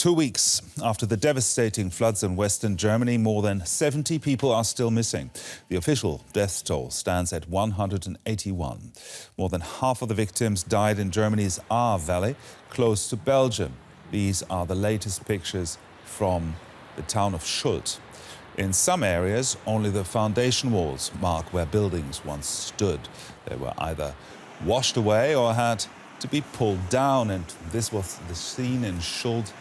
2 weeks after the devastating floods in western Germany, more than 70 people are still missing. The official death toll stands at 181. More than half of the victims died in Germany's Ahr Valley, close to Belgium. These are the latest pictures from the town of Schuld. In some areas, only the foundation walls mark where buildings once stood. They were either washed away or had to be pulled down, and this was the scene in Schuld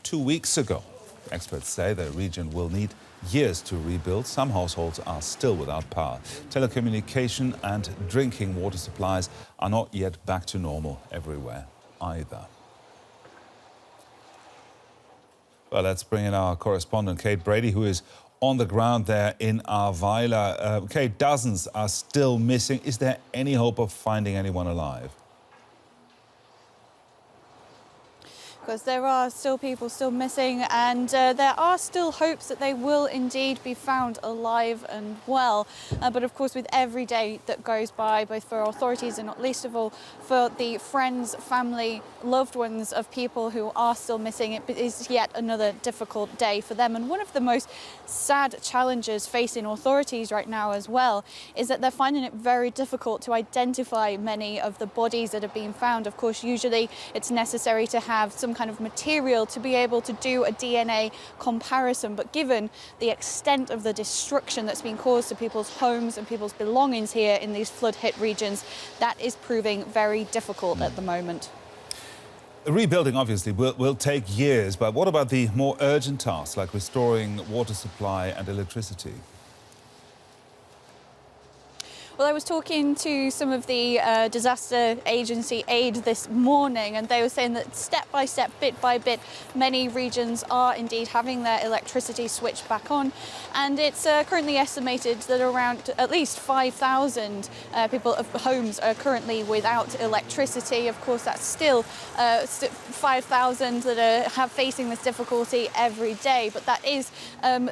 2 weeks ago. Experts say the region will need years to rebuild. Some households are still without power. Telecommunication and drinking water supplies are not yet back to normal everywhere either. Well, let's bring in our correspondent, Kate Brady, who is on the ground there in Ahrweiler. Kate, dozens are still missing. Is there any hope of finding anyone alive? Because there are still people still missing, and there are still hopes that they will indeed be found alive and well. But of course, with every day that goes by, both for authorities and not least of all for the friends, family, loved ones of people who are still missing, it is yet another difficult day for them. And one of the most sad challenges facing authorities right now as well is that they're finding it very difficult to identify many of the bodies that have been found. Of course, usually it's necessary to have some kind of material to be able to do a DNA comparison, but given the extent of the destruction that's been caused to people's homes and people's belongings here in these flood-hit regions, that is proving very difficult at the moment. Rebuilding obviously will take years, but what about the more urgent tasks like restoring water supply and electricity? Well, I was talking to some of the disaster agency aid this morning, and they were saying that step by step, bit by bit, many regions are indeed having their electricity switched back on. And it's currently estimated that around at least 5,000 homes are currently without electricity. Of course, that's still 5,000 that are facing this difficulty every day. But that is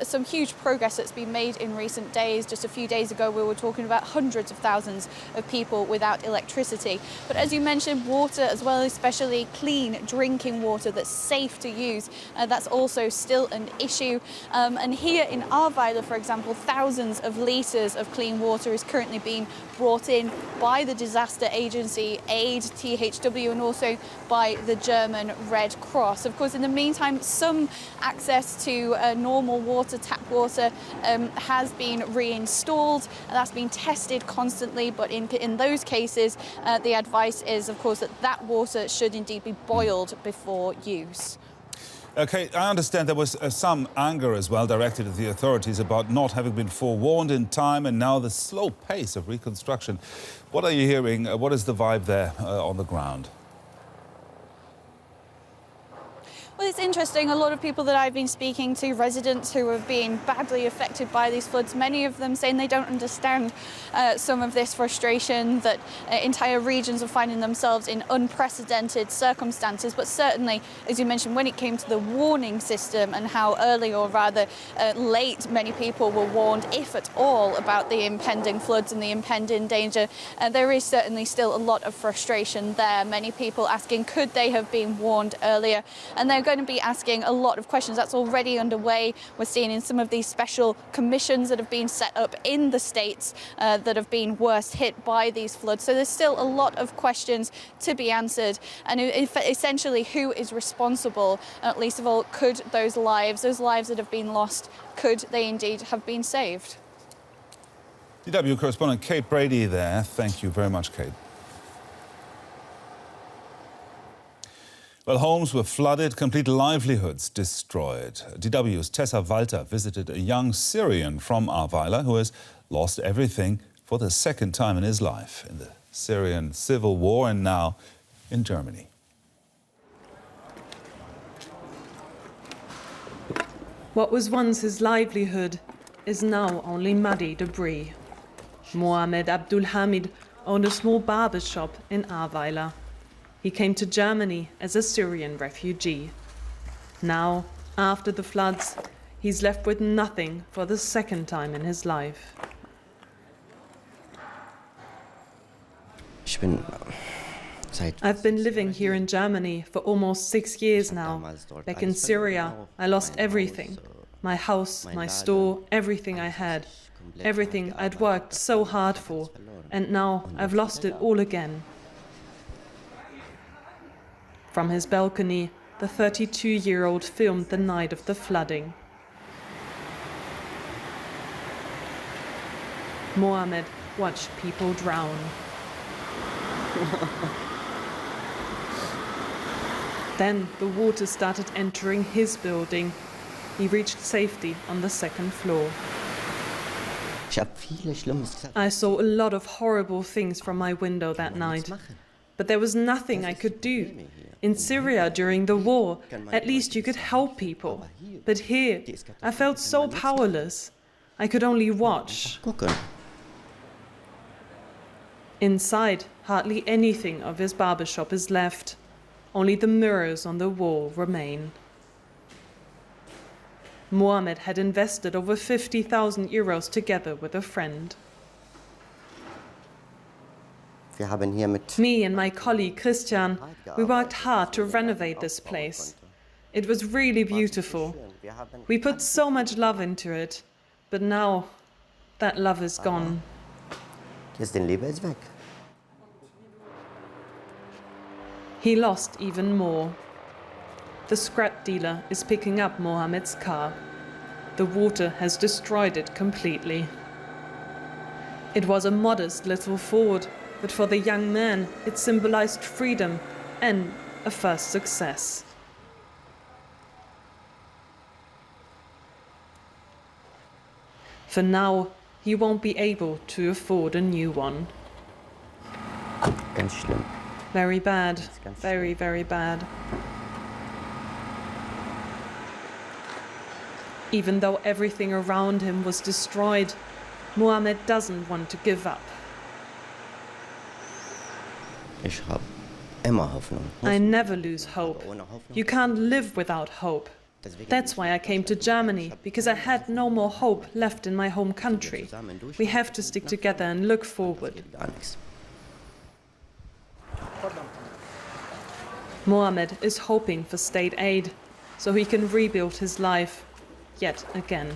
some huge progress that's been made in recent days. Just a few days ago, we were talking about hundreds of thousands of people without electricity. But as you mentioned, water as well, especially clean drinking water that's safe to use, that's also still an issue. And here in Ahrweiler, for example, thousands of litres of clean water is currently being brought in by the disaster agency aid, THW, and also by the German Red Cross. Of course, in the meantime, some access to normal water, tap water, has been reinstalled, and that's been tested constantly, but in those cases the advice is, of course, that water should indeed be boiled before use. Okay, I understand there was some anger as well directed at the authorities about not having been forewarned in time, and now the slow pace of reconstruction. What are you hearing? What is the vibe there on the ground? Well, it's interesting. A lot of people that I've been speaking to, residents who have been badly affected by these floods, many of them saying they don't understand some of this frustration, that entire regions are finding themselves in unprecedented circumstances. But certainly, as you mentioned, when it came to the warning system and how early, or rather late, many people were warned, if at all, about the impending floods and the impending danger, there is certainly still a lot of frustration there. Many people asking, could they have been warned earlier? And they're going to be asking a lot of questions. That's already underway. We're seeing in some of these special commissions that have been set up in the states that have been worst hit by these floods. So there's still a lot of questions to be answered. And essentially, who is responsible? At least of all, could those lives that have been lost, could they indeed have been saved? DW correspondent Kate Brady there. Thank you very much, Kate. Well, homes were flooded, complete livelihoods destroyed. DW's Tessa Walter visited a young Syrian from Ahrweiler who has lost everything for the second time in his life, in the Syrian civil war and now in Germany. What was once his livelihood is now only muddy debris. Mohamed Abdul Hamid owned a small barber shop in Ahrweiler. He came to Germany as a Syrian refugee. Now, after the floods, he's left with nothing for the second time in his life. I've been living here in Germany for almost 6 years now. Back in Syria, I lost everything. My house, my store, everything I had. Everything I'd worked so hard for. And now I've lost it all again. From his balcony, the 32-year-old filmed the night of the flooding. Mohammed watched people drown. Then the water started entering his building. He reached safety on the second floor. I saw a lot of horrible things from my window that night. But there was nothing I could do. In Syria during the war, at least you could help people. But here, I felt so powerless. I could only watch. Inside, hardly anything of his barbershop is left. Only the mirrors on the wall remain. Mohammed had invested over 50,000 euros together with a friend. Me and my colleague Christian, we worked hard to renovate this place. It was really beautiful. We put so much love into it, but now that love is gone. He lost even more. The scrap dealer is picking up Mohammed's car. The water has destroyed it completely. It was a modest little Ford, but for the young man it symbolized freedom and a first success. For now, he won't be able to afford a new one. Ganz schlimm. Very bad, very, very bad. Even though everything around him was destroyed, Mohammed doesn't want to give up. Ich habe immer Hoffnung. I never lose hope. You can't live without hope. That's why I came to Germany, because I had no more hope left in my home country. We have to stick together and look forward. Mohammed is hoping for state aid, so he can rebuild his life yet again.